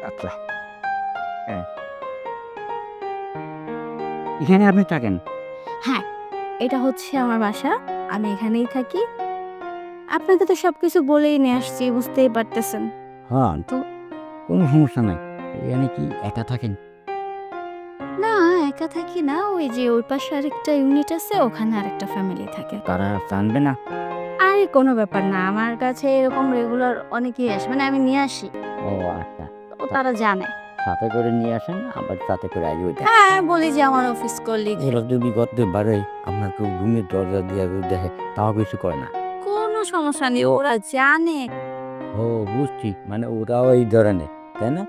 আচ্ছা, হ্যাঁ, এখানে আপনি থাকেন? হ্যাঁ, এটা হচ্ছে আমার বাসা। আমি এখানেই থাকি। আপনাকে তো সবকিছু বলেই নিয়ে আসছি, বুঝতেই পারতেছেন। হ্যাঁ, তো কোনো সমস্যা নাই। এখানে কি একা থাকেন? না, একা থাকি না। ওই যে ওই পাশে আরেকটা ইউনিট আছে, ওখানে আরেকটা ফ্যামিলি থাকে। তারা জানবে না? আরে কোনো ব্যাপার না। আমার কাছে এরকম রেগুলার অনেকেই আসে। মানে আমি নিয়ে আসি। ও আচ্ছা। তো তা তারা জানে। সাথে করে নিয়ে আসেন, আবার সাথে করে আইও দেন। হ্যাঁ, বলি যে আমার অফিস কলিগ। ওরা যদি করতে পারে, আপনার কেউ রুমের দরজা দিয়া যদি দেখে, তাও কিছু কয় না? কোনো সমস্যা নেই। ওরা জানে। ও বুঝছি। মানে ওরাও এই ধরনের, তাই না?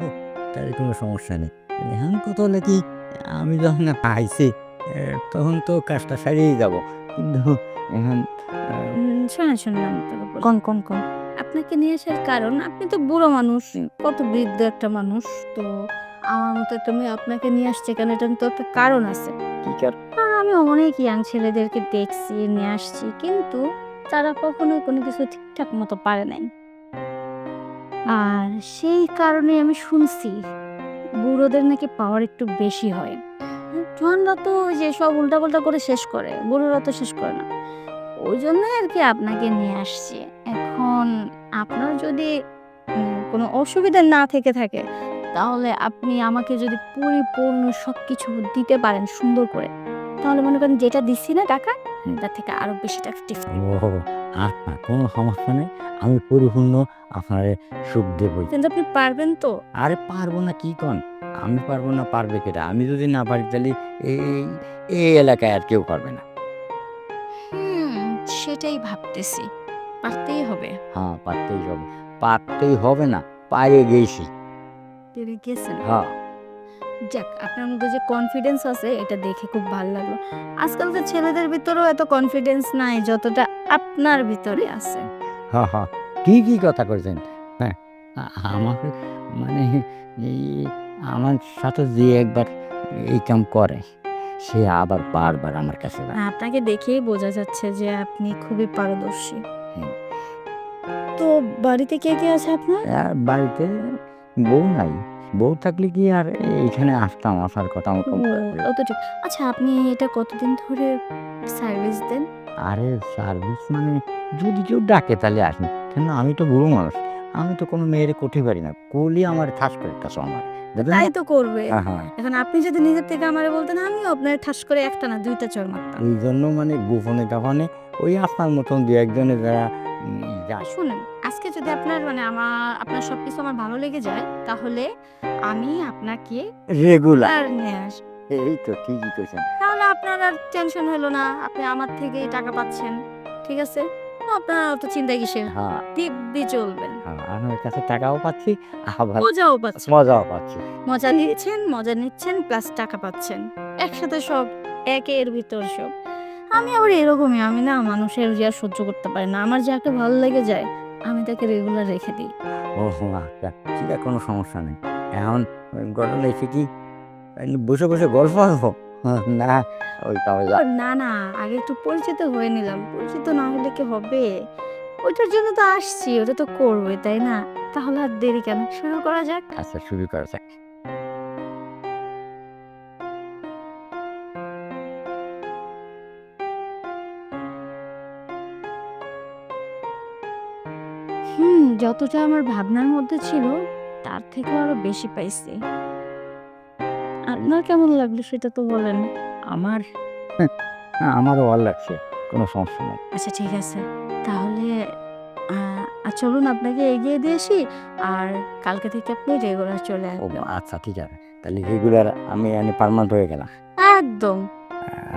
ও তাহলে কোনো সমস্যা নেই। এখন কথা হলো কি, আমি যখন আইছি, তখন তো কাজটা সারিয়েই যাবো। কিন্তু এখন আ শোনেন আমি তোকে বলি। কোন। আপনাকে নিয়ে আসার কারণ আপনি তো বুড়ো মানুষ, কত বৃদ্ধ একটা মানুষ। তো আমার মতো একটা মেয়ে আপনাকে নিয়ে আসছে কেন এটার তো একটা কারণ আছে। কি কার আর আমি অনেক ইয়াং ছেলেদেরকে দেখছি, নিয়ে আসছি। কিন্তু তারা কখনোই কোনো কিছু ঠিকঠাক মতো পারে নাই। আর সেই কারণে আমি শুনছি বুড়োদের নাকি পাওয়ার একটু বেশি হয়। জোয়ানরা তো ওই যে সব উল্টাপাল্টা করে শেষ করে, বুড়োরা তো শেষ করে না। ওইজন্যই আরকি আপনাকে নিয়ে আসছি। এখন আপনার যদি কোনো অসুবিধা না থেকে থাকে, তাহলে আপনি আমাকে যদি পরিপূর্ণ সবকিছু দিতে পারেন সুন্দর করে, তাহলে মনে করেন যেটা দিচ্ছি না টাকা, হুম। তার থেকে আরো বেশি টাকা টিপস দিব। ও আচ্ছা, কোনো সমস্যা নেই। আমি পরিপূর্ণ আপনারে সুখ দেবই। কিন্তু আপনি পারবেন তো? আরে পারব না কি কন? আমি পারব না, পারবে কেডা? আমি যদি না পারি তাহলে এই এই এলাকায় আর কেউ পারবে না। হুম, সেটাই ভাবতেছি। পারতেই হবে। হ্যাঁ, পারতেই হবে। পারতেই হবে না, পাইরে গেইছি। পেরে গেছেন। হ্যাঁ, যাক, আপনার মধ্যে যে কনফিডেন্স আছে এটা দেখে খুব ভাল লাগলো। আজকালকার ছেলেদের ভিতরেও এত কনফিডেন্স নাই যতটা আপনার ভিতরে আছে। হ্যাঁ, হ্যাঁ। কি কথা কইছেন? হ্যাঁ, আ আমাকে মানে এই আমার সাথে যে একবার এই কাম করে, সে আবার বারবার আমার কাছে যায়। আপনাকে দেখেই বোঝা যাচ্ছে যে আপনি খুবই পারদর্শী। হুম। তো বাড়িতে কে আছে আপনার? বাড়িতে বউ নাই। বউ থাকলে কি আর এইখানে আসতাম, আসার কথা ও, মতন। ও তো ঠিক। আচ্ছা, আপনি এটা কতদিন ধরে সার্ভিস দেন? আরে সার্ভিস মানে যদি কেউ ডাকে তাহলে আসি। কেন আমি তো বুড়ো মানুষ। আমি তো কোনো মেয়েরে কইতে পারি না। কইলে আমার ঠাস করে একটা চর মারে। দেখবেন তাই না? তো করবে। হ্যাঁ, হ্যাঁ। এখন আপনি যদি নিজের থেকে আমারে বলতেন, আমিও আপনার ঠাস করে একটা না ২ টা চড় মারতাম। এইজন্য মানে গোপনে ওই আপনার মতন ২-১ জনের যারা যায়। শুনেন, আজকে যদি আপনার আপনার সবকিছু আমার ভালো লেগে যায়, তাহলে আমি আপনাকে রেগুলার। আর নিয়ে আসবো। এই তো ঠিকই কইছেন। তাহলে আপনার আর টেনশন হলো না। আপনি আমার থেকেই টাকা পাচ্ছেন। ঠিক আছে? তো আপনার অত চিন্তা কিসের? হ্যাঁ, দিব্যি চলবেন। হ্যাঁ। আমার কাছে টাকাও পাচ্ছি, আবার মজাও পাচ্ছেন। মজাও পাচ্ছি। মজা নিচ্ছেন প্লাস টাকা পাচ্ছেন। একসাথে সব, একের ভিতর সব। আমি আবার এরকমই। আমি না মানুষের ইয়া সহ্য করতে পারি না। আমার যাকে ভালো লেগে যায়, আমি তাকে রেগুলার রেখে দেই। ওহো! আচ্ছা, ঠিক আছে, কোনো সমস্যা নেই। এখন ঘটনা হইছে কি, বসে গল্প হবো? না, ওইটাও না, আগে একটু পরিচিত হয়ে নিলাম। পরিচিত না হলে কি হবে? ওইটার জন্য তো আসছি, ওটা তো করবোই, তাই না? তাহলে আর দেরি কেন? শুরু করা যাক। আচ্ছা, শুরু করা যাক। যতটা আমার ভাবনার মধ্যে ছিল, তার থেকেও আরো বেশি পাইছি। আপনার কেমন লাগলো সেটা তো বলেন? আমার আমারও ভাল লাগছে। কোনো সমস্যা নাই। আচ্ছা, ঠিক আছে। তাহলে আ চলুন আপনাকে এগিয়ে দিয়ে আসি। আর কালকে থেকে আপনি রেগুলার চলে ও আসবেন। আচ্ছা, ঠিক আছে। তাহলে রেগুলার আমি পার্মানেন্ট হয়ে গেলাম। একদম।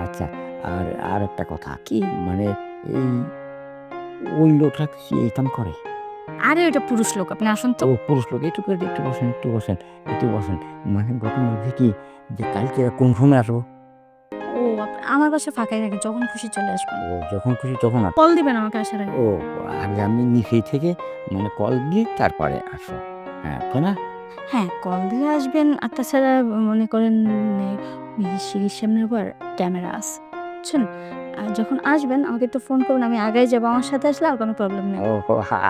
আচ্ছা, আর আরেকটা কথা। কি? মানে এই ওই লোকটা কি এই কাম করে? আরে ওটা পুরুষ লোক। আপনি আসুন তো। ও পুরুষ লোক। একটু বসেন। মানে ঘটনা হচ্ছে কি, যে কালকে কোন সময় আসবো? ও, আমার বাসা ফাঁকাই থাকে। যখন খুশি চলে আসবেন। ও যখন খুশি তখন কল দিবেন আমাকে আসার আগে। ও আগে আমি নিচেই থেকে মানে কল দিয়ে তারপরে আসো। হ্যাঁ, তাই না? হ্যাঁ, কল দিয়ে আসবেন। আর তাছাড়া মনে করেন সিঁড়ির সামনে আবার ক্যামেরা আছে। বুঝছেন? আর যখন আসবেন আমাকে একটু ফোন করবেন, আমি আগাই যাবো। আমার সাথে আসলে আর কোনো প্রবলেম নেই। ও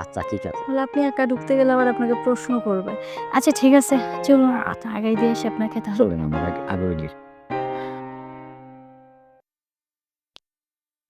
আচ্ছা ঠিক আছে। তাহলে আপনি একা ঢুকতে গেলে আবার আপনাকে প্রশ্ন করবে। আচ্ছা ঠিক আছে, চলুন আগাই দিয়ে আসি আপনাকে তাহলে। চলুন আমরা আগে আগে